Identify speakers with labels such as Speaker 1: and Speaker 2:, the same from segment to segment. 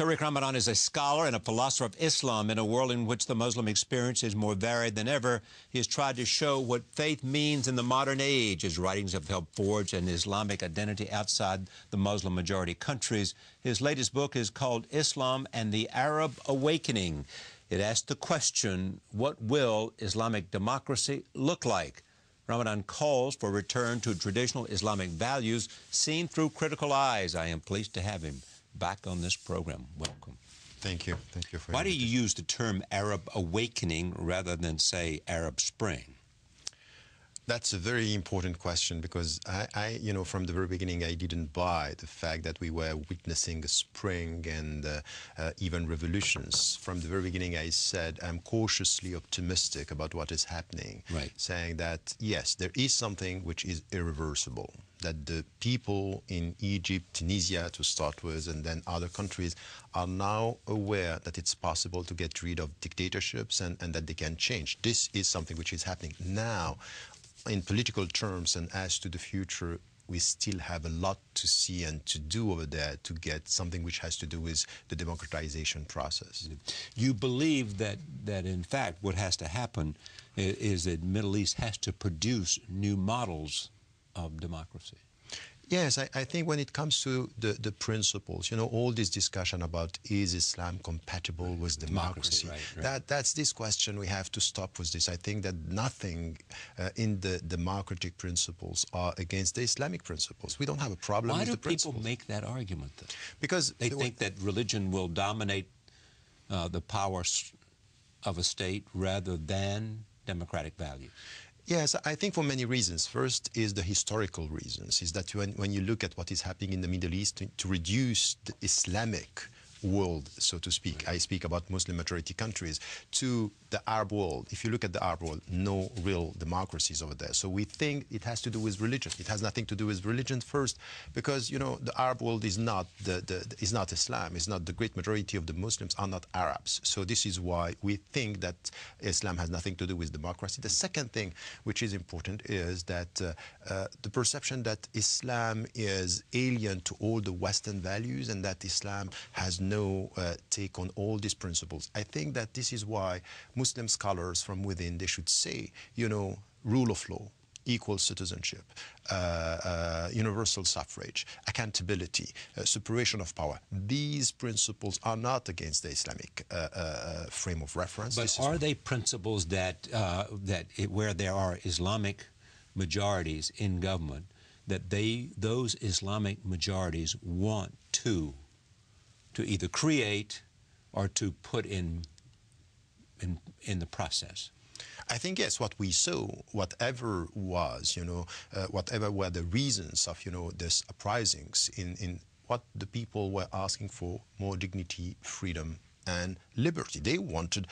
Speaker 1: Tariq Ramadan is a scholar and a philosopher of Islam in a world in which the Muslim experience is more varied than ever. He has tried to show what faith means in the modern age. His writings have helped forge an Islamic identity outside the Muslim-majority countries. His latest book is called Islam and the Arab Awakening. It asks the question, what will Islamic democracy look like? Ramadan calls for a return to traditional Islamic values seen through critical eyes. I am pleased to have him back on this program. Welcome.
Speaker 2: Thank you. Thank you for
Speaker 1: Why do you use the term Arab Awakening rather than, say, Arab Spring?
Speaker 2: That's a very important question because you know, from the very beginning, I didn't buy the fact that we were witnessing a spring and even revolutions. From the very beginning, I said I'm cautiously optimistic about what is happening,
Speaker 1: right,
Speaker 2: saying that, yes, there is something which is irreversible, that the people in Egypt, Tunisia to start with, and then other countries are now aware that it's possible to get rid of dictatorships and that they can change. This is something which is happening now. In political terms and as to the future, we still have a lot to see and to do over there to get something which has to do with the democratization process.
Speaker 1: You believe that in fact what has to happen is that the Middle East has to produce new models of democracy.
Speaker 2: Yes, I think when it comes to the principles, you know, all this discussion about is Islam compatible with democracy, right. That's this question we have to stop with this. I think that nothing in the democratic principles are against the Islamic principles. We don't have a problem with the principles.
Speaker 1: Why do people make that argument, though?
Speaker 2: Because
Speaker 1: they think that religion will dominate the powers of a state rather than democratic values.
Speaker 2: Yes, I think for many reasons. First is the historical reasons, is that when you look at what is happening in the Middle East to reduce the Islamic world, so to speak, I speak about Muslim-majority countries, to the Arab world. If you look at the Arab world, no real democracies over there. So we think it has to do with religion. It has nothing to do with religion first, because, you know, the Arab world is not is not Islam. It's not the great majority of the Muslims are not Arabs. So this is why we think that Islam has nothing to do with democracy. The second thing, which is important, is that the perception that Islam is alien to all the Western values and that Islam has no take on all these principles. I think that this is why Muslim scholars from within, they should say, you know, rule of law, equal citizenship, universal suffrage, accountability, separation of power. These principles are not against the Islamic frame of reference.
Speaker 1: But are they principles that, where there are Islamic majorities in government, that those Islamic majorities want to either create or to put in the process?
Speaker 2: I think, yes, what we saw, whatever was, you know, whatever were the reasons of, you know, this uprisings in what the people were asking for, more dignity, freedom, and liberty. They wanted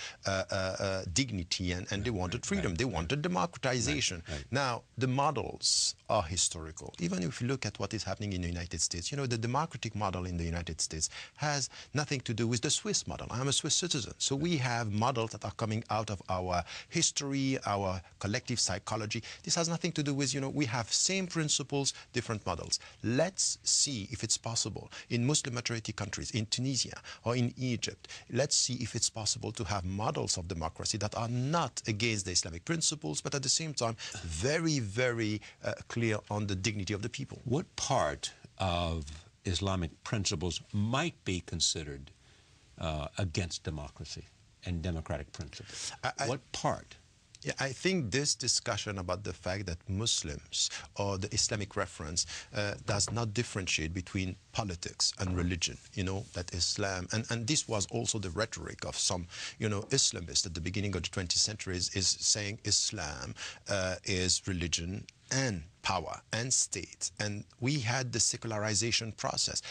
Speaker 2: dignity and they wanted freedom. They wanted democratization. Now, the models are historical. Even if you look at what is happening in the United States, you know, the democratic model in the United States has nothing to do with the Swiss model. I'm a Swiss citizen. So we have models that are coming out of our history, our collective psychology. This has nothing to do with, you know, we have same principles, different models. Let's see if it's possible in Muslim-majority countries, in Tunisia or in Egypt. Let's see if it's possible to have models of democracy that are not against the Islamic principles, but at the same time very, very clear on the dignity of the people.
Speaker 1: What part of Islamic principles might be considered against democracy and democratic principles? What part?
Speaker 2: Yeah, I think this discussion about the fact that Muslims or the Islamic reference does not differentiate between politics and religion, you know, that Islam, and this was also the rhetoric of some, you know, Islamists at the beginning of the 20th century is saying Islam is religion and power and state. And we had the secularization process.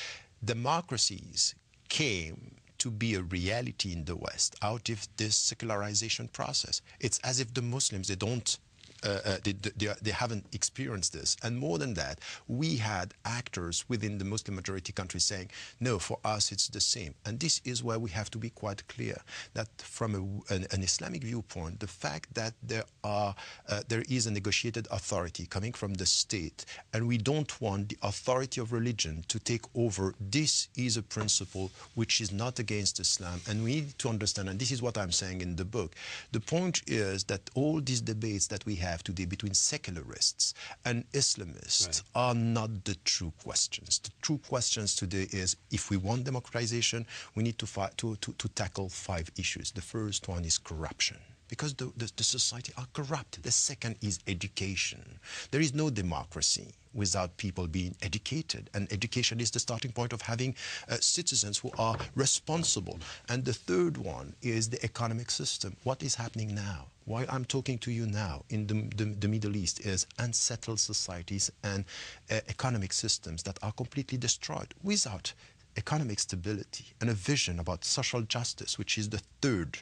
Speaker 2: Democracies came to be a reality in the West out of this secularization process. It's as if the Muslims, they don't they haven't experienced this. And more than that, we had actors within the Muslim majority countries saying, no, for us it's the same. And this is where we have to be quite clear that from an Islamic viewpoint, the fact that there is a negotiated authority coming from the state, and we don't want the authority of religion to take over, this is a principle which is not against Islam. And we need to understand, and this is what I'm saying in the book, the point is that all these debates that we have today between secularists and Islamists are not the true questions. The true questions today is, if we want democratization, we need to tackle 5 issues. The first one is corruption, because the society are corrupt. The second is education. There is no democracy without people being educated, and education is the starting point of having citizens who are responsible. And the third one is the economic system. What is happening now, why I'm talking to you now in the Middle East, is unsettled societies and economic systems that are completely destroyed. Without economic stability and a vision about social justice, which is the third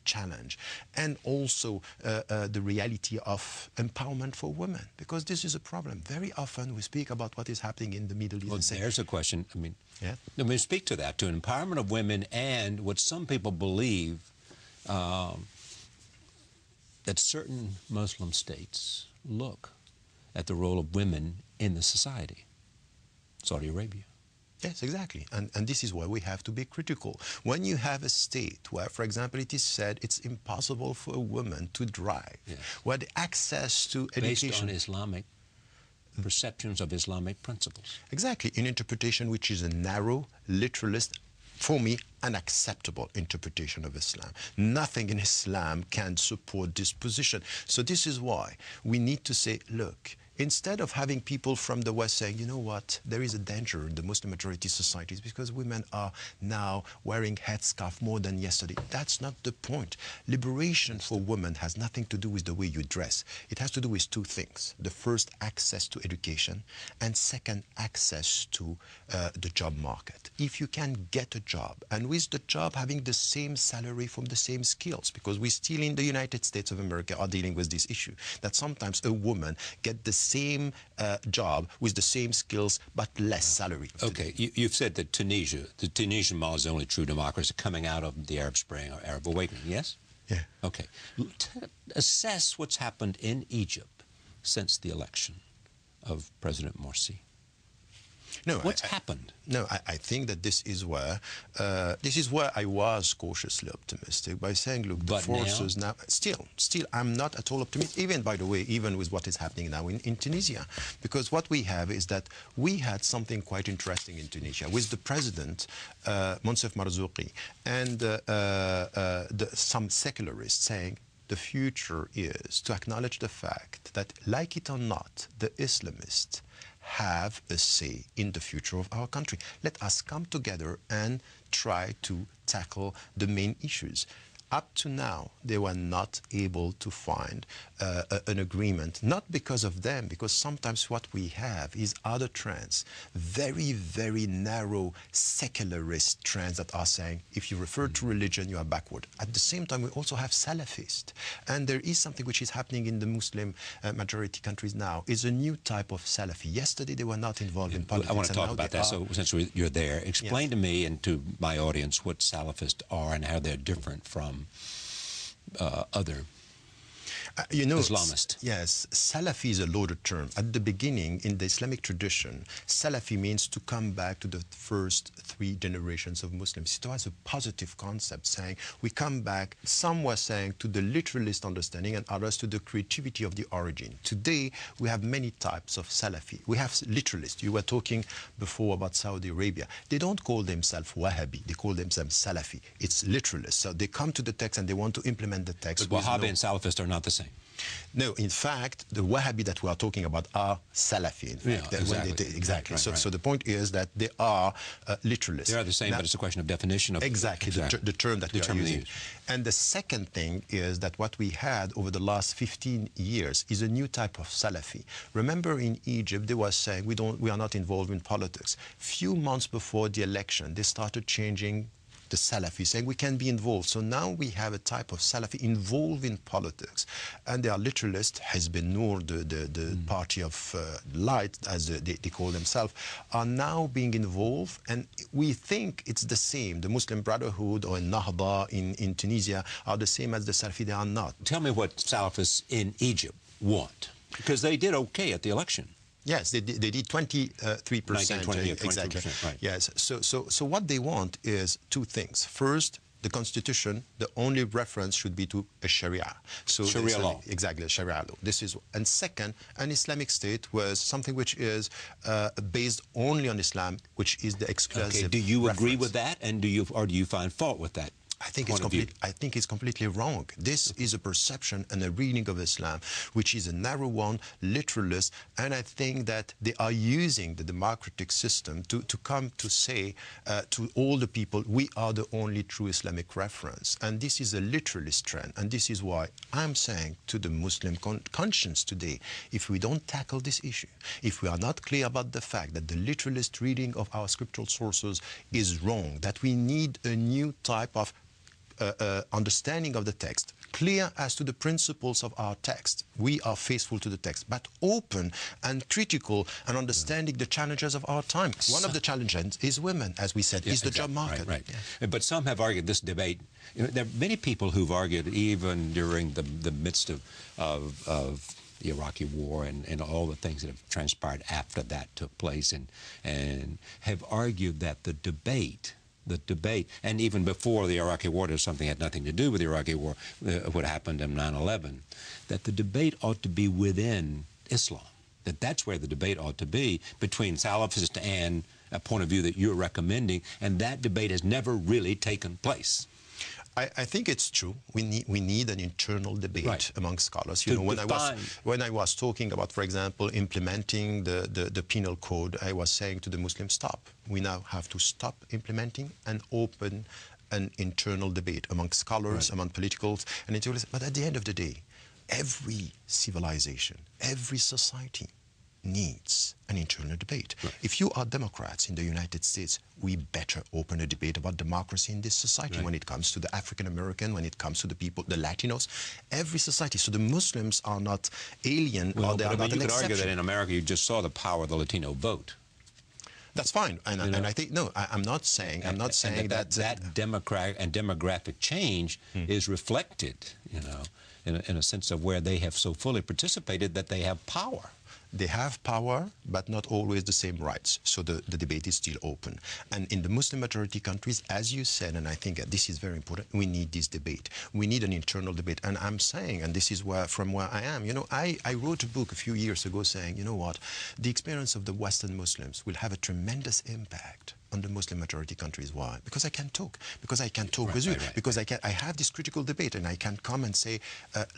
Speaker 2: challenge, and also the reality of empowerment for women, because this is a problem. Very often we speak about what is happening in the Middle East.
Speaker 1: Well, there's a question. I mean, speak to that, to empowerment of women, and what some people believe that certain Muslim states look at the role of women in the society. Saudi Arabia.
Speaker 2: Yes, exactly. And this is why we have to be critical. When you have a state where, for example, it is said it's impossible for a woman to drive, where the access to education...
Speaker 1: Based on Islamic perceptions of Islamic principles.
Speaker 2: Exactly. An interpretation which is a narrow, literalist, for me, unacceptable interpretation of Islam. Nothing in Islam can support this position. So this is why we need to say, look, instead of having people from the West saying, you know what, there is a danger in the Muslim majority societies because women are now wearing headscarf more than yesterday. That's not the point. Liberation for women has nothing to do with the way you dress. It has to do with 2 things. The first, access to education, and second, access to the job market. If you can get a job, and with the job having the same salary from the same skills, because we still in the United States of America are dealing with this issue, that sometimes a woman gets the same job with the same skills but less salary.
Speaker 1: Okay, you've said that Tunisia, the Tunisian model is the only true democracy coming out of the Arab Spring or Arab Awakening, yes?
Speaker 2: Yeah.
Speaker 1: Okay. Assess what's happened in Egypt since the election of President Morsi.
Speaker 2: No,
Speaker 1: what's happened?
Speaker 2: No, I think that this is where I was cautiously optimistic by saying, look, the forces now still, I'm not at all optimistic, even, by the way, even with what is happening now in Tunisia. Because what we have is that we had something quite interesting in Tunisia with the president, Monsef Marzouki, and some secularists saying, the future is to acknowledge the fact that, like it or not, the Islamists have a say in the future of our country. Let us come together and try to tackle the main issues. Up to now, they were not able to find an agreement, not because of them, because sometimes what we have is other trends, very, very narrow secularist trends that are saying, if you refer to religion, you are backward. At the same time, we also have Salafist. And there is something which is happening in the Muslim majority countries now, is a new type of Salafi. Yesterday, they were not involved in politics.
Speaker 1: I want to talk about that, so since you're there, explain to me and to my audience what Salafists are and how they're different from other Islamist.
Speaker 2: Yes, Salafi is a loaded term. At the beginning, in the Islamic tradition, Salafi means to come back to the first 3 generations of Muslims. It was a positive concept, saying we come back, some were saying, to the literalist understanding and others to the creativity of the origin. Today, we have many types of Salafi. We have literalists. You were talking before about Saudi Arabia. They don't call themselves Wahhabi. They call themselves Salafi. It's literalists. So they come to the text and they want to implement the text.
Speaker 1: But Wahhabi and Salafist are not the same.
Speaker 2: No, in fact, the Wahhabi that we are talking about are Salafi, in fact.
Speaker 1: Yeah, exactly.
Speaker 2: So the point is that they are literalists.
Speaker 1: They are the same, but it's a question of definition of...
Speaker 2: Exactly, the term that we are using. And the second thing is that what we had over the last 15 years is a new type of Salafi. Remember in Egypt, they were saying, we are not involved in politics. Few months before the election, they started changing the Salafi, saying we can be involved. So now we have a type of Salafi involved in politics. And they are literalists. Hizb Nur, the party of light, as they call themselves, are now being involved. And we think it's the same. The Muslim Brotherhood or Nahda in Tunisia are the same as the Salafi. They are not.
Speaker 1: Tell me what Salafists in Egypt want, because they did okay at the election.
Speaker 2: Yes, they did 23%.
Speaker 1: 20,
Speaker 2: exactly.
Speaker 1: Right.
Speaker 2: Yes. So what they want is two things. First, the constitution, the only reference should be to a Sharia. So
Speaker 1: Sharia law.
Speaker 2: Exactly, Sharia law. This is, and second, an Islamic state was something which is based only on Islam, which is the exclusive.
Speaker 1: Okay. Do you agree
Speaker 2: reference.
Speaker 1: with that, and do you find fault with that?
Speaker 2: I think it's completely wrong. This is a perception and a reading of Islam, which is a narrow one, literalist, and I think that they are using the democratic system to come to say to all the people, we are the only true Islamic reference. And this is a literalist trend, and this is why I'm saying to the Muslim conscience today, if we don't tackle this issue, if we are not clear about the fact that the literalist reading of our scriptural sources is wrong, that we need a new type of understanding of the text, clear as to the principles of our text. We are faithful to the text, but open and critical and understanding the challenges of our time. One of the challenges is women, as we said, is the job market.
Speaker 1: Right. But some have argued this debate. There are many people who've argued, even during the midst of the Iraqi war and all the things that have transpired after that took place, and have argued that the debate, and even before the Iraqi war, there's something that had nothing to do with the Iraqi war, what happened in 9/11, that the debate ought to be within Islam, that's where the debate ought to be between Salafists and a point of view that you're recommending, and that debate has never really taken place.
Speaker 2: I think it's true. We need an internal debate among scholars. You know, when I was talking about, for example, implementing the penal code, I was saying to the Muslims, stop. We now have to stop implementing and open an internal debate among scholars, among politicals, and intellectuals. But at the end of the day, every civilization, every society needs an internal debate. If you are Democrats in the United States, we better open a debate about democracy in this society when it comes to the African American, when it comes to the people, the Latinos, every society. So the Muslims are not alien, or they are not an exception.
Speaker 1: You could argue that in America you just saw the power of the Latino vote.
Speaker 2: That's fine, and I think I'm not saying that
Speaker 1: democratic and demographic change is reflected, in a sense of where they have so fully participated that they have power.
Speaker 2: They have power, but not always the same rights. So the debate is still open. And in the Muslim majority countries, as you said, and I think this is very important, we need this debate. We need an internal debate. And I'm saying, and this is from where I am, I wrote a book a few years ago saying, you know what, the experience of the Western Muslims will have a tremendous impact on the Muslim majority countries. Why? Because I can talk. Because I can talk with you. Because I have this critical debate, and I can come and say,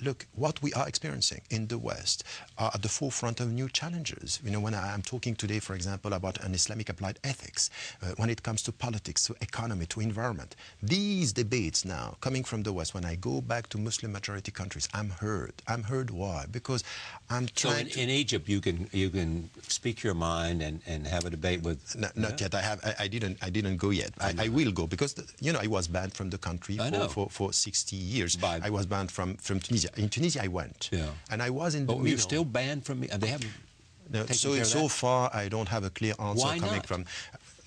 Speaker 2: look, what we are experiencing in the West are at the forefront of new challenges. When I'm talking today, for example, about an Islamic applied ethics, when it comes to politics, to economy, to environment, these debates now coming from the West, when I go back to Muslim majority countries, I'm heard. I'm heard. Why? Because I'm trying.
Speaker 1: So in Egypt, you can speak your mind and have a debate with.
Speaker 2: Not yet. I didn't go yet. I will go because I was banned from the country for 60 years. I was banned from Tunisia. In Tunisia, I went, and I was in the middle.
Speaker 1: You're still banned from. They haven't.
Speaker 2: No, so far, I don't have a clear answer coming from.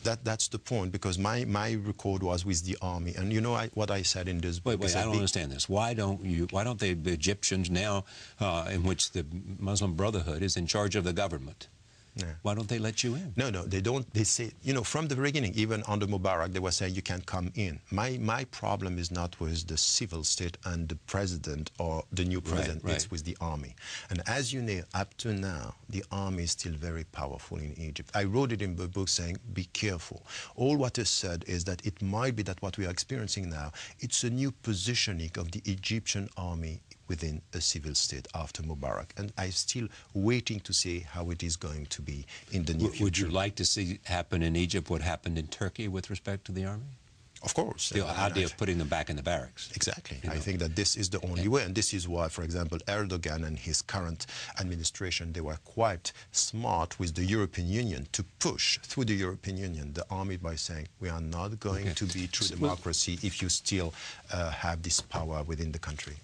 Speaker 2: That's the point, because my record was with the army, and what I said in this book.
Speaker 1: Wait, I don't understand this. Why don't the Egyptians now, in which the Muslim Brotherhood is in charge of the government? Yeah. Why don't they let you in?
Speaker 2: No, they don't. They say, from the beginning, even under Mubarak, they were saying you can't come in. My problem is not with the civil state and the president or the new president. It's with the army. And as you know, up to now, the army is still very powerful in Egypt. I wrote it in the book saying, be careful. All what is said is that it might be that what we are experiencing now, it's a new positioning of the Egyptian army within a civil state after Mubarak. And I'm still waiting to see how it is going to be in the near future.
Speaker 1: Would you like to see happen in Egypt what happened in Turkey with respect to the army?
Speaker 2: Of course.
Speaker 1: The idea of putting them back in the barracks.
Speaker 2: Exactly.
Speaker 1: You know.
Speaker 2: I think that this is the only way, and this is why, for example, Erdogan and his current administration, they were quite smart with the European Union to push through the European Union the army by saying, we are not going to be true democracy if you still have this power within the country.